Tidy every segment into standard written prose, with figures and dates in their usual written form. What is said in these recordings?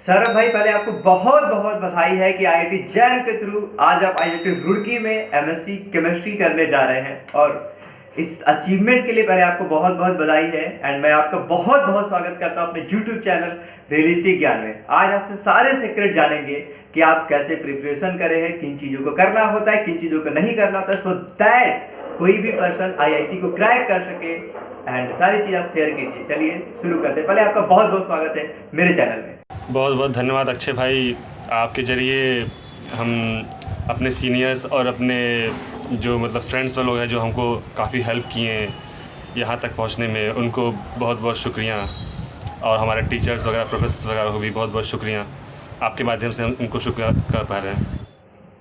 सौरभ भाई, पहले आपको बहुत बहुत बधाई है कि आईआईटी जैम के थ्रू आज आप आईआईटी रुड़की में एमएससी केमिस्ट्री करने जा रहे हैं। और इस अचीवमेंट के लिए पहले आपको बहुत बहुत बधाई है। एंड मैं आपका बहुत बहुत स्वागत करता हूं अपने यूट्यूब चैनल रियलिस्टिक ज्ञान में। आज आपसे सारे सीक्रेट जानेंगे कि आप कैसे प्रिपरेशन करे हैं, किन चीज़ों को करना होता है, किन चीज़ों को नहीं करना होता है, सो दैट कोई भी पर्सन आईआईटी को क्रैक कर सके। एंड सारी चीज़ आप शेयर कीजिए। चलिए शुरू करते हैं। पहले आपका बहुत बहुत स्वागत है मेरे चैनल में। बहुत बहुत धन्यवाद अक्षय भाई। आपके ज़रिए हम अपने सीनियर्स और अपने जो फ्रेंड्स लोग हैं जो हमको काफ़ी हेल्प किए हैं यहाँ तक पहुँचने में, उनको बहुत बहुत शुक्रिया। और हमारे टीचर्स वगैरह, प्रोफेसर्स वगैरह को भी बहुत बहुत शुक्रिया। आपके माध्यम से हम उनको शुक्रिया कर पा रहे हैं।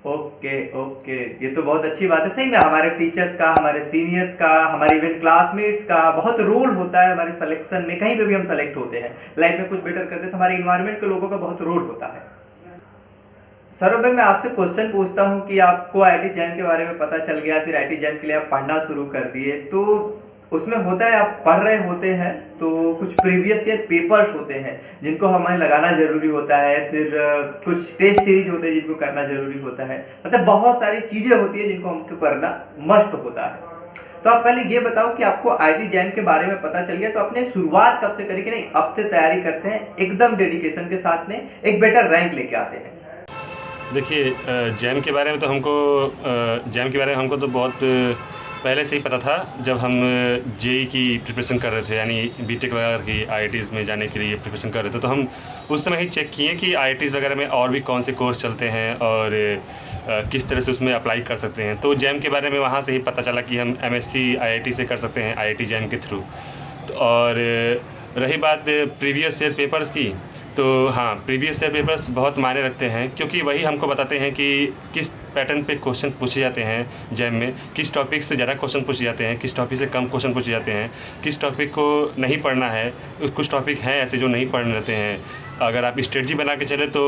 ओके ओके, ये तो बहुत अच्छी बात है। सही में हमारे टीचर्स का, हमारे सीनियर्स का, हमारे इवन क्लासमेट्स का बहुत रोल होता है हमारे सिलेक्शन में। कहीं पे भी हम सेलेक्ट होते हैं, लाइफ में कुछ बेटर करते हैं तो हमारे इन्वायरमेंट के लोगों का बहुत रोल होता है। सौरभ भाई, मैं आपसे क्वेश्चन पूछता हूँ कि आपको आईआईटी जैम के बारे में पता चल गया, फिर आईआईटी जैम के लिए आप पढ़ना शुरू कर दिए, तो उसमें होता है आप पढ़ रहे होते हैं तो कुछ प्रीवियस ईयर पेपर्स होते हैं जिनको हमें लगाना ज़रूरी होता है, फिर कुछ टेस्ट सीरीज होते हैं जिनको करना ज़रूरी होता है। मतलब बहुत सारी चीज़ें होती है जिनको हमको करना मस्ट होता है। तो आप पहले ये बताओ कि आपको आईआईटी जैम के बारे में पता चल गया तो आपने शुरुआत कब से करी कि नहीं अब से तैयारी करते हैं एकदम डेडिकेशन के साथ में, एक बेटर रैंक लेके आते हैं। देखिए, जैम के बारे में तो हमको तो बहुत पहले से ही पता था। जब हम जेई की प्रिपरेशन कर रहे थे, यानी बीटेक वगैरह की आईआईटीज़ में जाने के लिए प्रिपरेशन कर रहे थे, तो हम उस समय ही चेक किए कि आईआईटीज़ वगैरह में और भी कौन से कोर्स चलते हैं और किस तरह से उसमें अप्लाई कर सकते हैं। तो जैम के बारे में वहाँ से ही पता चला कि हम एमएससी आईआईटी से कर सकते हैं, आईआईटी जैम के थ्रू। और रही बात प्रीवियस ईयर पेपर्स की, तो हाँ, प्रीवियस ईयर पेपर्स बहुत मायने रखते हैं, क्योंकि वही हमको बताते हैं कि किस पैटर्न पे क्वेश्चन पूछे जाते हैं जैम में, किस टॉपिक से ज़्यादा क्वेश्चन पूछे जाते हैं, किस टॉपिक से कम क्वेश्चन पूछे जाते हैं, किस टॉपिक को नहीं पढ़ना है। कुछ टॉपिक हैं ऐसे जो नहीं पढ़ने रहते हैं। अगर आप स्ट्रेटजी बना के चले तो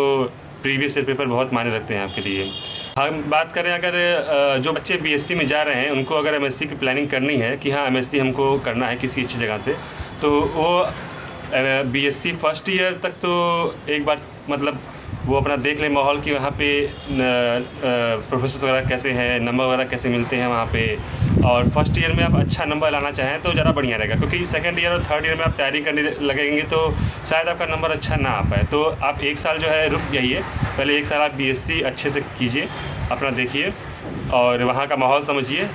प्रीवियस ईयर पेपर बहुत मायने रखते हैं आपके लिए। हम बात करें, अगर जो बच्चे बीएससी में जा रहे हैं उनको अगर एमएससी की प्लानिंग करनी है कि हाँ एमएससी हमको करना है किसी अच्छी जगह से, तो वो बीएससी फर्स्ट ईयर तक तो एक बार वो अपना देख ले माहौल कि वहाँ पे प्रोफेसर वगैरह कैसे हैं, नंबर वगैरह कैसे मिलते हैं वहाँ पे। और फर्स्ट ईयर में आप अच्छा नंबर लाना चाहें तो ज़्यादा बढ़िया रहेगा, क्योंकि सेकंड ईयर और थर्ड ईयर में आप तैयारी करने लगेंगे तो शायद आपका नंबर अच्छा ना आ पाए। तो आप एक साल जो है रुक जाइए, पहले एक साल आप बीएससी अच्छे से कीजिए, अपना देखिए और वहाँ का माहौल समझिए,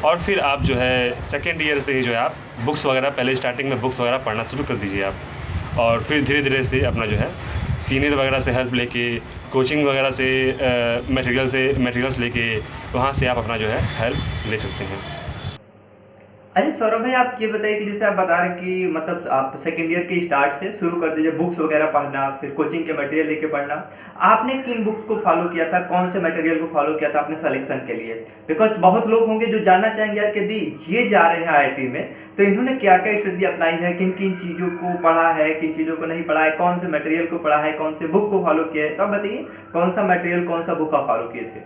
और फिर आप जो है सेकेंड ईयर से ही जो है आप बुक्स वगैरह, पहले स्टार्टिंग में बुक्स वगैरह पढ़ना शुरू कर दीजिए आप। और फिर धीरे धीरे से अपना जो है सीनियर वगैरह से हेल्प लेके, कोचिंग वगैरह से मटेरियल्स लेके वहाँ से आप अपना जो है हेल्प ले सकते हैं। अरे सौरभ भाई, आप ये बताइए कि जैसे आप बता रहे कि मतलब आप सेकेंड ईयर के स्टार्ट से शुरू कर दीजिए बुक्स वगैरह पढ़ना, फिर कोचिंग के मटेरियल लेके पढ़ना। आपने किन बुक्स को फॉलो किया था, कौन से मटेरियल को फॉलो किया था अपने सिलेक्शन के लिए? बिकॉज बहुत लोग होंगे जो जानना चाहेंगे यार कि दी ये जा रहे हैं आईआईटी में तो इन्होंने क्या क्या स्ट्रेटजी अपनाई है, किन किन चीज़ों को पढ़ा है, किन चीज़ों को नहीं पढ़ा है, कौन से मटेरियल को पढ़ा है, कौन से बुक को फॉलो किया है। तो आप बताइए कौन सा मटेरियल, कौन सा बुक आप फॉलो किए थे?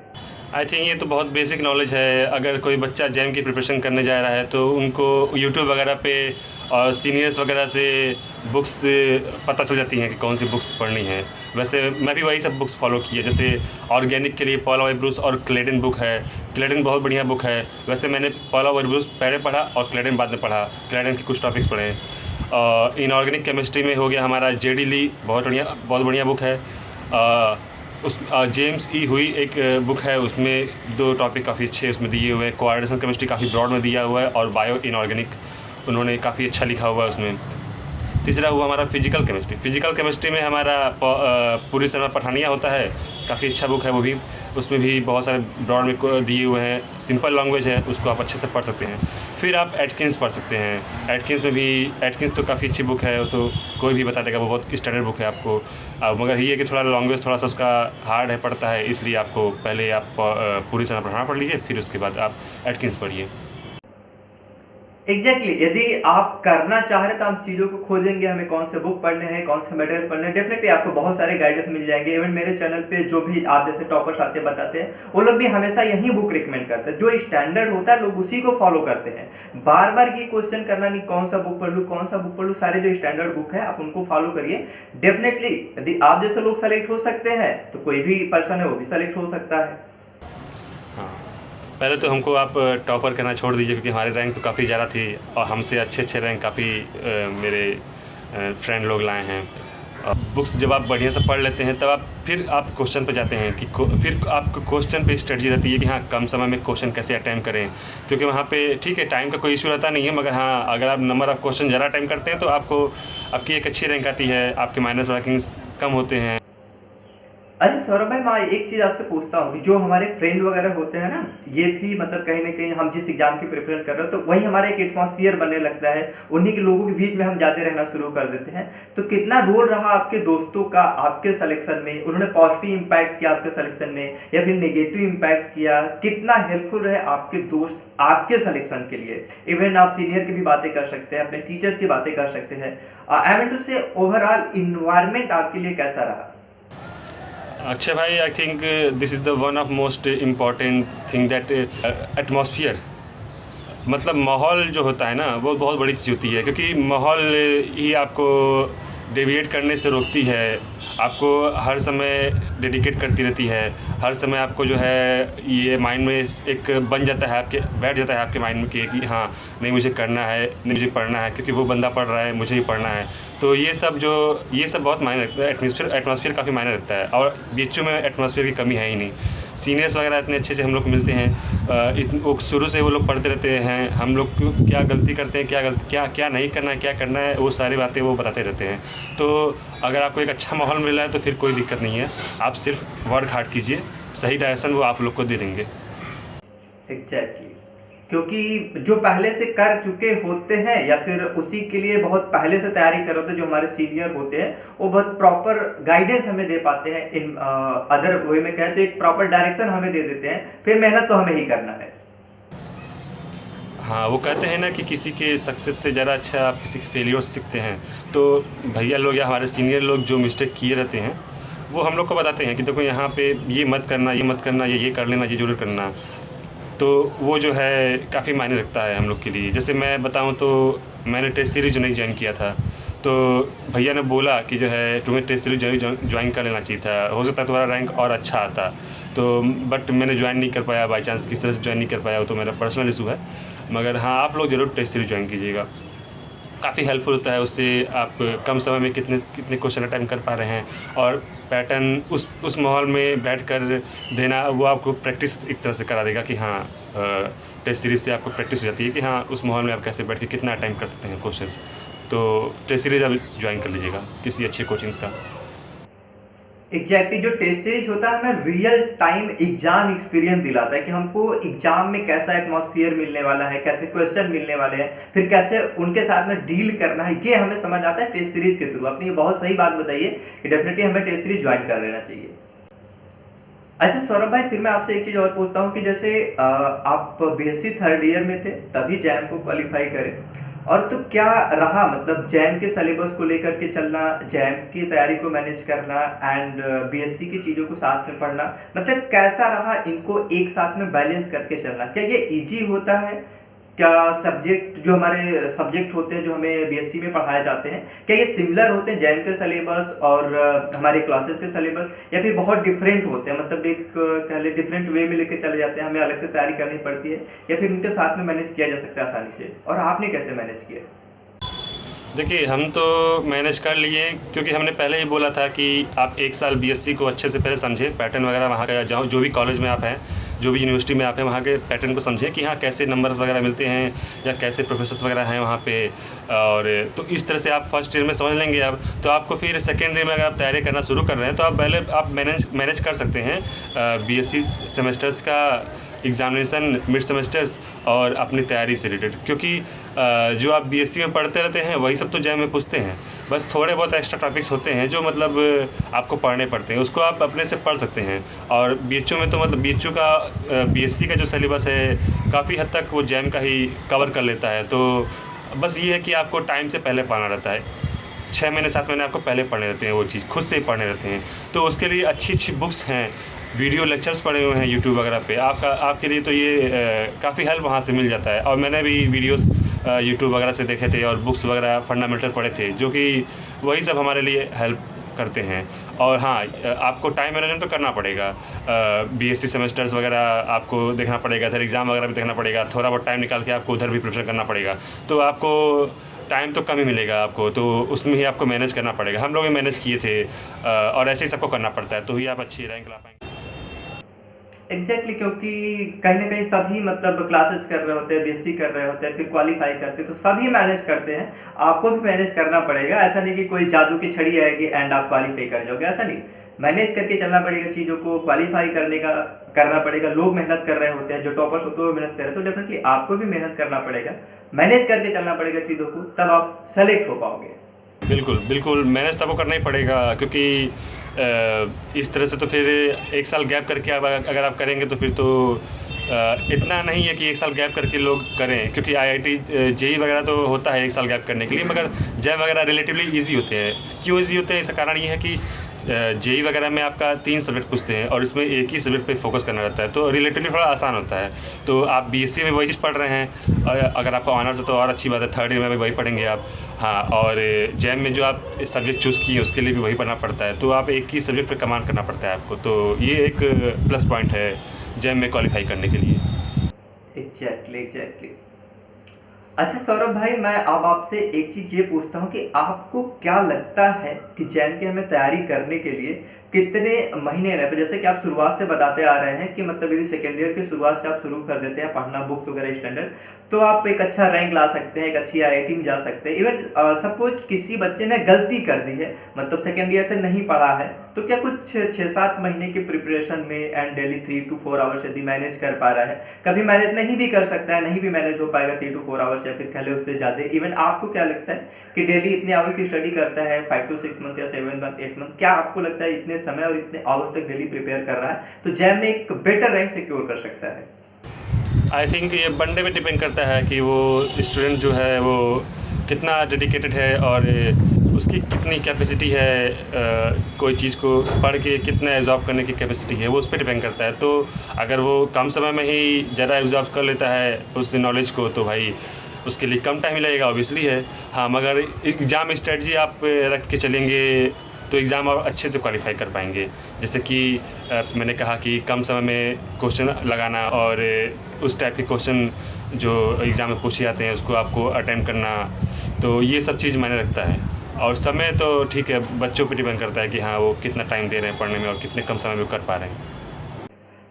आई थिंक ये तो बहुत बेसिक नॉलेज है। अगर कोई बच्चा जैम की प्रिपरेशन करने जा रहा है तो उनको यूट्यूब वगैरह पे और सीनियर्स वगैरह से बुक्स पता चल जाती हैं कि कौन सी बुक्स पढ़नी है। वैसे मैं भी वही सब बुक्स फॉलो किए। जैसे ऑर्गेनिक के लिए पॉल ऑफ ब्रूस और क्लेडन बुक है। क्लेडन बहुत बढ़िया बुक है। वैसे मैंने पॉल ऑफ ब्रूस पहले पढ़ा और क्लेडन बाद में पढ़ा। क्लेडन के कुछ टॉपिक्स पढ़े। इनऑर्गेनिक केमिस्ट्री में हो गया हमारा जेडी ली, बहुत बढ़िया बुक है। उस जेम्स ई हुई एक बुक है, उसमें 2 टॉपिक काफ़ी अच्छे उसमें दिए हुए हैं। कोऑर्डिनेशन केमिस्ट्री काफ़ी ब्रॉड में दिया हुआ है और बायो इनऑर्गेनिक उन्होंने काफ़ी अच्छा लिखा हुआ है उसमें। तीसरा हुआ हमारा फिजिकल केमिस्ट्री। फिजिकल केमिस्ट्री में हमारा पूरी शर्मा पठानिया होता है, काफ़ी अच्छा बुक है वो भी। उसमें भी बहुत सारे ब्रॉड में दिए हुए हैं, सिंपल लैंग्वेज है, उसको आप अच्छे से पढ़ सकते हैं। फिर आप एटकिंस पढ़ सकते हैं। एटकिंस तो काफ़ी अच्छी बुक है, वो तो कोई भी बता देगा, वो बहुत स्टैंडर्ड बुक है आपको। मगर ये है कि थोड़ा लैंग्वेज थोड़ा सा उसका हार्ड है, पढ़ता है, इसलिए आपको पहले आप पूरी शर्मा पढ़ना पढ़ लीजिए, फिर उसके बाद आप एटकिंस पढ़िए। एग्जैक्टली यदि आप करना चाह रहे तो हम चीज़ों को खोजेंगे, हमें कौन से बुक पढ़ने हैं, कौन से मटेरियल पढ़ने हैं, डेफिनेटली आपको बहुत सारे गाइडेंस मिल जाएंगे। इवन मेरे चैनल पे जो भी आप जैसे टॉपर्स आते बताते हैं, वो लोग भी हमेशा यही बुक रिकमेंड करते हैं, जो स्टैंडर्ड होता है लोग उसी को फॉलो करते हैं। बार बार ये क्वेश्चन करना नहीं कौन सा बुक पढ़ लूँ, कौन सा बुक पढ़ लूँ, सारे जो स्टैंडर्ड बुक है आप उनको फॉलो करिए। डेफिनेटली यदि आप जैसे लोग सेलेक्ट हो सकते हैं तो कोई भी पर्सन है वो भी सेलेक्ट हो सकता है। हाँ, पहले तो हमको आप टॉपर करना छोड़ दीजिए, क्योंकि हमारी रैंक तो काफ़ी ज़्यादा थी और हमसे अच्छे अच्छे रैंक काफ़ी मेरे फ्रेंड लोग लाए हैं। बुक्स जब आप बढ़िया से पढ़ लेते हैं तब फिर आप क्वेश्चन पे जाते हैं कि फिर आपको क्वेश्चन पे स्ट्रेटजी रहती है कि हाँ कम समय में क्वेश्चन कैसे अटैम्प्ट करें, क्योंकि वहाँ पे ठीक है टाइम का कोई इशू रहता नहीं है, मगर हाँ अगर आप नंबर ऑफ़ क्वेश्चन ज़्यादा अटैम्प्ट करते हैं तो आपकी एक अच्छी रैंक आती है, आपके माइनस मार्किंग्स कम होते हैं। अरे सौरभ भाई, मैं एक चीज़ आपसे पूछता हूँ कि जो हमारे फ्रेंड वगैरह होते हैं ना, ये भी मतलब कहीं ना कहीं हम जिस एग्जाम की प्रिपरेशन कर रहे हो तो वही हमारा एक एटमॉस्फियर बनने लगता है, उन्हीं के लोगों के बीच में हम जाते रहना शुरू कर देते हैं। तो कितना रोल रहा आपके दोस्तों का आपके सिलेक्शन में? उन्होंने पॉजिटिव इम्पैक्ट किया आपके सिलेक्शन में या फिर नेगेटिव इम्पैक्ट किया? कितना हेल्पफुल रहे आपके दोस्त आपके सिलेक्शन के लिए? इवन आप सीनियर की भी बातें कर सकते हैं, अपने टीचर्स की बातें कर सकते हैं। आई मीन टू से ओवरऑल इन्वायरमेंट आपके लिए कैसा रहा? अक्षय भाई, I think this is the one of most important thing that atmosphere, मतलब माहौल जो होता है ना वो बहुत बड़ी चीज़ होती है, क्योंकि माहौल ही आपको डेविएट करने से रोकती है, आपको हर समय डेडिकेट करती रहती है, हर समय आपको जो है ये माइंड में एक बन जाता है, आपके बैठ जाता है आपके माइंड में कि हाँ नहीं मुझे करना है, नहीं मुझे पढ़ना है, क्योंकि वो बंदा पढ़ रहा है मुझे ही पढ़ना है। तो ये सब बहुत मायने रखता है, एटमॉस्फेयर काफ़ी मायने रखता है, और बीएचयू में एटमॉस्फेयर की कमी है ही नहीं। सीनियर्स वगैरह इतने अच्छे से हम लोग मिलते हैं, वो शुरू से वो लोग पढ़ते रहते हैं, हम लोग क्या गलती करते हैं, क्या नहीं करना है, क्या करना है, वो सारी बातें वो बताते रहते हैं। तो अगर आपको एक अच्छा माहौल मिल रहा है तो फिर कोई दिक्कत नहीं है, आप सिर्फ वर्क हार्ड कीजिए, सही डायरेक्शन वो आप लोग को दे देंगे। एग्जैक्टली क्योंकि जो पहले से कर चुके होते हैं या फिर उसी के लिए बहुत पहले से तैयारी कर रहे होते हैं, जो हमारे सीनियर होते हैं वो बहुत प्रॉपर गाइडेंस हमें दे पाते हैं, इन अदर वे में कहें तो एक प्रॉपर डायरेक्शन हमें दे देते हैं, फिर मेहनत तो हमें ही करना है। हाँ, वो कहते हैं ना कि किसी के सक्सेस से ज़्यादा अच्छा आप किसी के फेलियर से सीखते हैं। तो भैया लोग या हमारे सीनियर लोग जो मिस्टेक किए रहते हैं वो हम लोग को बताते हैं कि देखो यहाँ पे ये मत करना, ये मत करना, ये कर लेना, ये ज़रूर करना। तो वो जो है काफ़ी मायने रखता है हम लोग के लिए। जैसे मैं बताऊँ तो मैंने टेस्ट सीरीज नहीं ज्वाइन किया था, तो भैया ने बोला कि जो है तुम्हें टेस्ट सीरीज ज्वाइन कर लेना चाहिए था, हो सकता है तुम्हारा रैंक और अच्छा आता। तो बट मैंने ज्वाइन नहीं कर पाया, बाई चांस किस तरह से ज्वाइन नहीं कर पाया वो तो मेरा पर्सनल इशू है। मगर हाँ, आप लोग ज़रूर टेस्ट सीरीज ज्वाइन कीजिएगा, काफ़ी हेल्पफुल होता है। उससे आप कम समय में कितने कितने क्वेश्चन अटेम्प्ट कर पा रहे हैं, और पैटर्न उस माहौल में बैठ कर देना वो आपको प्रैक्टिस एक तरह से करा देगा कि हाँ टेस्ट सीरीज से आपको प्रैक्टिस हो जाती है कि हाँ उस माहौल में आप कैसे बैठ के कितना अटेम्प्ट कर सकते हैं क्वेश्चंस। तो टेस्ट सीरीज आप ज्वाइन कर लीजिएगा किसी अच्छे कोचिंग्स का। एग्जैक्टली जो टेस्ट सीरीज होता है हमें रियल टाइम एग्जाम एक्सपीरियंस दिलाता है कि हमको एग्जाम में कैसा एटमॉस्फेयर मिलने वाला है, कैसे क्वेश्चन मिलने वाले हैं, फिर कैसे उनके साथ में डील करना है, ये हमें समझ आता है टेस्ट सीरीज के थ्रू। आपने ये बहुत सही बात बताई है कि डेफिनेटली हमें टेस्ट सीरीज ज्वाइन कर लेना चाहिए। अच्छा सौरभ भाई, फिर मैं आपसे एक चीज़ और पूछता हूँ कि जैसे आप बीएससी थर्ड ईयर में थे तभी जैम को क्वालिफाई करें, और तो क्या रहा मतलब जैम के सिलेबस को लेकर के चलना, जैम की तैयारी को मैनेज करना एंड बीएससी की चीज़ों को साथ में पढ़ना, मतलब कैसा रहा इनको एक साथ में बैलेंस करके चलना? क्या ये इजी होता है? क्या सब्जेक्ट जो हमारे सब्जेक्ट होते हैं जो हमें बीएससी में पढ़ाए जाते हैं, क्या ये सिमिलर होते हैं जैम के सिलेबस और हमारे क्लासेस के सिलेबस, या फिर बहुत डिफरेंट होते हैं, मतलब एक कह ले डिफरेंट वे में लेके चले जाते हैं, हमें अलग से तैयारी करनी पड़ती है, या फिर उनके साथ में मैनेज किया जा सकता है आसानी से? और आपने कैसे मैनेज किया? देखिए, हम तो मैनेज कर लिए, क्योंकि हमने पहले ही बोला था कि आप एक साल बीएससी को अच्छे से पहले समझें, पैटर्न वगैरह वहाँ का जाओ, जो भी कॉलेज में आप हैं, जो भी यूनिवर्सिटी में आप हैं, वहाँ के पैटर्न को समझें कि हाँ कैसे नंबर्स वगैरह मिलते हैं या कैसे प्रोफेसर्स वगैरह हैं वहाँ पे। और तो इस तरह से आप फर्स्ट ईयर में समझ लेंगे अब, तो आपको फिर सेकेंड ईयर में अगर आप तैयारी करना शुरू कर रहे हैं तो आप पहले आप मैनेज कर सकते हैं बीएससी सेमेस्टर्स का एग्जामिनेशन, मिड सेमेस्टर्स और अपनी तैयारी से रिलेटेड, क्योंकि जो आप बीएससी में पढ़ते रहते हैं वही सब तो जैम में पूछते हैं। बस थोड़े बहुत एक्स्ट्रा टॉपिक्स होते हैं जो मतलब आपको पढ़ने पड़ते हैं, उसको आप अपने से पढ़ सकते हैं। और बीएचयू में तो मतलब बीएचयू का बीएससी का जो सिलेबस है काफ़ी हद तक वो जैम का ही कवर कर लेता है। तो बस ये है कि आपको टाइम से पहले पढ़ना रहता है, 6 महीने 7 महीने आपको पहले पढ़ने रहते हैं, वो चीज़ खुद से ही पढ़ने रहते हैं। तो उसके लिए अच्छी अच्छी बुक्स हैं, वीडियो लेक्चर्स पड़े हुए हैं यूट्यूब वगैरह पे, आपके लिए तो ये काफ़ी हेल्प वहाँ से मिल जाता है। और मैंने भी वीडियोस यूट्यूब वगैरह से देखे थे और बुक्स वगैरह फंडामेंटल पढ़े थे, जो कि वही सब हमारे लिए हेल्प करते हैं। और हाँ, आपको टाइम मैनेजमेंट तो करना पड़ेगा, बीएससी सेमेस्टर्स वगैरह आपको देखना पड़ेगा, इधर एग्ज़ाम वगैरह भी देखना पड़ेगा, थोड़ा बहुत टाइम निकाल के आपको उधर भी प्रिपरेशन करना पड़ेगा। तो आपको टाइम तो कम ही मिलेगा आपको, तो उसमें ही आपको मैनेज करना पड़ेगा। हम लोग भी मैनेज किए थे, और ऐसे ही सबको करना पड़ता है, तो ही आप अच्छी रैंक ला पाएंगे। एग्जैक्टली क्योंकि कहीं ना कहीं सभी मतलब क्लासेस कर रहे होते हैं, बीएससी कर रहे होते हैं, फिर क्वालिफाई करते हैं, तो सभी मैनेज करते हैं। आपको भी मैनेज करना पड़ेगा। ऐसा नहीं कि कोई जादू की छड़ी आएगी एंड आप क्वालिफाई कर जाओगे, ऐसा नहीं। मैनेज करके चलना पड़ेगा चीज़ों को, क्वालिफाई करना पड़ेगा। लोग मेहनत कर रहे होते हैं, जो टॉपर्स होते हैं वो मेहनत कर रहे हैं, तो डेफिनेटली आपको भी मेहनत करना पड़ेगा, मैनेज करके चलना पड़ेगा चीज़ों को, तब आप सेलेक्ट हो पाओगे। बिल्कुल, बिल्कुल, मैनेज तो आपको करना ही पड़ेगा, क्योंकि इस तरह से तो फिर 1 साल गैप करके अब अगर आप करेंगे तो फिर तो इतना नहीं है कि 1 साल गैप करके लोग करें, क्योंकि आईआईटी जेईई वगैरह तो होता है 1 साल गैप करने के लिए, मगर जैम वगैरह रिलेटिवली ईजी होते हैं। क्यों ईजी होते हैं? इसका कारण ये है कि जेईई वगैरह में आपका 3 सब्जेक्ट पूछते हैं और इसमें एक ही सब्जेक्ट पे फोकस करना रहता है, तो रिलेटिवली थोड़ा आसान होता है। तो आप बीएससी में वही चीज़ पढ़ रहे हैं, और अगर आपका ऑनर्स है तो और अच्छी बात है, थर्ड ईयर में भी वही पढ़ेंगे आप। हाँ, और जैम में जो आप सब्जेक्ट चूज़ किए उसके लिए भी वही पढ़ना पड़ता है, तो आप एक ही सब्जेक्ट पे कमांड करना पड़ता है आपको। तो ये एक प्लस पॉइंट है जैम में क्वालिफाई करने के लिए। एग्जैक्टली। अच्छा सौरभ भाई, मैं अब आपसे एक चीज़ ये पूछता हूँ कि आपको क्या लगता है कि जैम की हमें तैयारी करने के लिए कितने महीने रहे? जैसे कि आप शुरुआत से बताते आ रहे हैं कि मतलब यदि सेकेंड ईयर की शुरुआत से आप शुरू कर देते हैं पढ़ना, बुक्स वगैरह स्टैंडर्ड, तो आप एक अच्छा रैंक ला सकते हैं, एक अच्छी आईआईटी में जा सकते हैं। इवन सपोज किसी बच्चे ने गलती कर दी है, मतलब सेकेंड ईयर से नहीं पढ़ा है, तो क्या कुछ 6-7 महीने की प्रिपरेशन में एंड डेली 3 to 4 आवर्स यदि मैनेज कर पा रहा है, कभी मैनेज नहीं भी कर सकता है, नहीं भी मैनेज हो पाएगा 3 to 4 आवर्स या फिर कह ले उससे ज़्यादा, इवन आपको क्या लगता है कि डेली इतने आवर की स्टडी करता है 5 to 6 मंथ या 7 मंथ 8 मंथ, क्या आपको लगता है इतने समय और इतने आवर्स तक डेली प्रिपेयर कर रहा है तो जैम में एक बेटर रैंक सिक्योर कर सकता है? आई थिंक ये बंदे पे डिपेंड करता है कि वो स्टूडेंट जो है वो कितना डेडिकेटेड है और उसकी कितनी कैपेसिटी है, कोई चीज़ को पढ़ के कितना एब्जॉर्ब करने की कैपेसिटी है, वो उस पर डिपेंड करता है। तो अगर वो कम समय में ही ज़्यादा एब्जॉर्ब कर लेता है उस नॉलेज को, तो भाई उसके लिए कम टाइम ही लगेगा, ऑब्वियसली है। हाँ, मगर एग्ज़ाम स्ट्रेटजी आप रख के चलेंगे तो एग्ज़ाम और अच्छे से क्वालिफाई कर पाएंगे। जैसे कि मैंने कहा कि कम समय में क्वेश्चन लगाना और उस टाइप के क्वेश्चन जो एग्ज़ाम में पूछे जाते हैं उसको आपको अटेम्प्ट करना, तो ये सब चीज़ मायने रखता है। और समय तो ठीक है, बच्चों पर डिपेंड करता है कि हाँ वो कितना टाइम दे रहे हैं पढ़ने में और कितने कम समय में कर पा रहे हैं।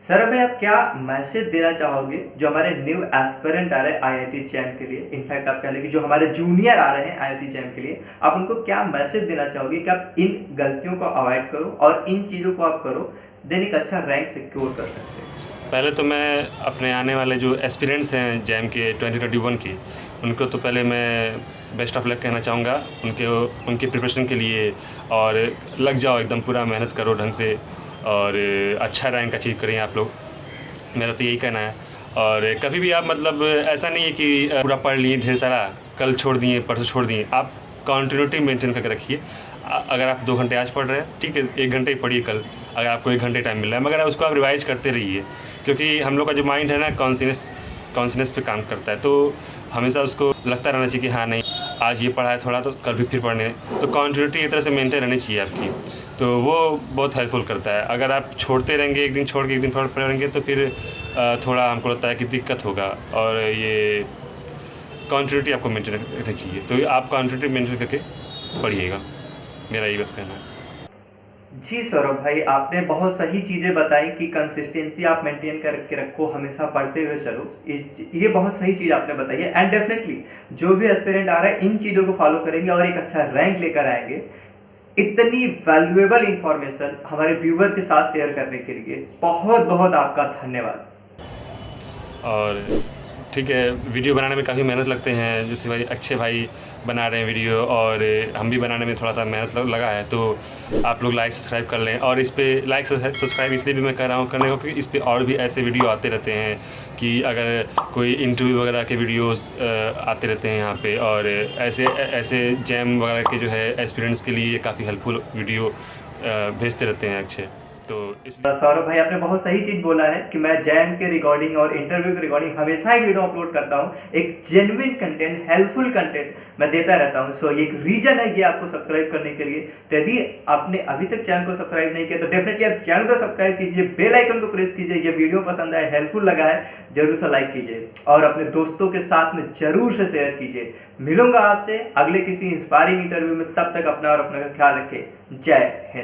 सर अभी आप क्या मैसेज देना चाहोगे जो हमारे न्यू एस्पिरेंट आ रहे हैं आईआईटी जैम के लिए, इनफैक्ट आप कह लें कि जो हमारे जूनियर आ रहे हैं आईआईटी जैम के लिए, आप उनको क्या मैसेज देना चाहोगे कि आप इन गलतियों को अवॉइड करो और इन चीज़ों को आप करो, देन एक अच्छा रैंक सिक्योर कर सकते हैं? पहले तो मैं अपने आने वाले जो एस्पिरेंट्स हैं जैम के 2021 के, उनको तो पहले मैं बेस्ट ऑफ लक कहना चाहूँगा उनके प्रिपरेशन के लिए। और लग जाओ, एकदम पूरा मेहनत करो ढंग से और अच्छा रैंक अचीव करें आप लोग, मेरा तो यही कहना है। और कभी भी आप मतलब ऐसा नहीं है कि पूरा पढ़ लिए ढेर सारा, कल छोड़ दिए परसों छोड़ दिए, आप कंटिन्यूटी मेंटेन करके रखिए। अगर आप 2 घंटे आज पढ़ रहे हैं, ठीक है, 1 घंटे ही पढ़िए कल, अगर आपको 1 घंटे टाइम मिल रहा है, मगर उसको आप रिवाइज करते रहिए, क्योंकि हम लोग का जो माइंड है ना कॉन्शियसनेस पे काम करता है, तो हमेशा उसको लगता रहना चाहिए कि हाँ नहीं, आज ये पढ़ा है थोड़ा तो कल भी फिर पढ़ने, तो कंटिन्यूटी एक तरह से मेंटेन रहनी चाहिए आपकी, तो वो बहुत हेल्पफुल करता है। अगर आप छोड़ते रहेंगे, एक दिन छोड़ के एक दिन पढ़ेंगे, तो फिर थोड़ा हमको लगता है कि दिक्कत होगा, और ये कंटिन्यूटी आपको मेंटेन रखनी चाहिए, तो आप कंटिन्यूटी मेंटेन करके पढ़िएगा, मेरा ये बस कहना है। जी सौरभ भाई, आपने बहुत सही चीज़ें बताई कि कंसिस्टेंसी आप मेंटेन करके रखो, हमेशा पढ़ते हुए चलो, ये बहुत सही चीज़ आपने बताई है। एंड डेफिनेटली जो भी एस्पिरेंट आ रहा है इन चीज़ों को फॉलो करेंगे और एक अच्छा रैंक लेकर आएंगे। इतनी वैल्यूएबल इंफॉर्मेशन हमारे व्यूवर के साथ शेयर करने के लिए बहुत बहुत आपका धन्यवाद। और ठीक है, वीडियो बनाने में काफ़ी मेहनत लगते हैं, जैसे भाई अक्षय भाई बना रहे हैं वीडियो, और हम भी बनाने में थोड़ा सा मेहनत लगा है, तो आप लोग लाइक सब्सक्राइब कर लें। और इस पे लाइक सब्सक्राइब इसलिए भी मैं कह रहा हूँ करने को, क्योंकि इस पे और भी ऐसे वीडियो आते रहते हैं कि अगर कोई इंटरव्यू वगैरह के वीडियोस आते रहते हैं यहाँ पे, और ऐसे ऐसे जैम वगैरह के जो है एस्पिरेंट्स के लिए काफ़ी हेल्पफुल वीडियो भेजते रहते हैं अक्षय। तो इस सौरभ भाई आपने बहुत सही चीज बोला है कि मैं जैम के रिकॉर्डिंग और इंटरव्यू के रिकॉर्डिंग हमेशा ही वीडियो अपलोड करता हूँ। एक जेन्युइन कंटेंट, हेल्पफुल कंटेंट मैं देता रहता हूँ। सो एक रीजन है ये आपको सब्सक्राइब करने के लिए। तो यदि आपने अभी तक चैनल को सब्सक्राइब नहीं किया तो डेफिनेटली आप चैनल को सब्सक्राइब कीजिए, बेल आइकन को प्रेस कीजिए। ये वीडियो पसंद आए, हेल्पफुल लगा है, जरूर से लाइक कीजिए और अपने दोस्तों के साथ में जरूर से शेयर कीजिए। मिलूंगा आपसे अगले किसी इंस्पायरिंग इंटरव्यू में, तब तक अपना और अपने का ख्याल रखें। जय हिंद।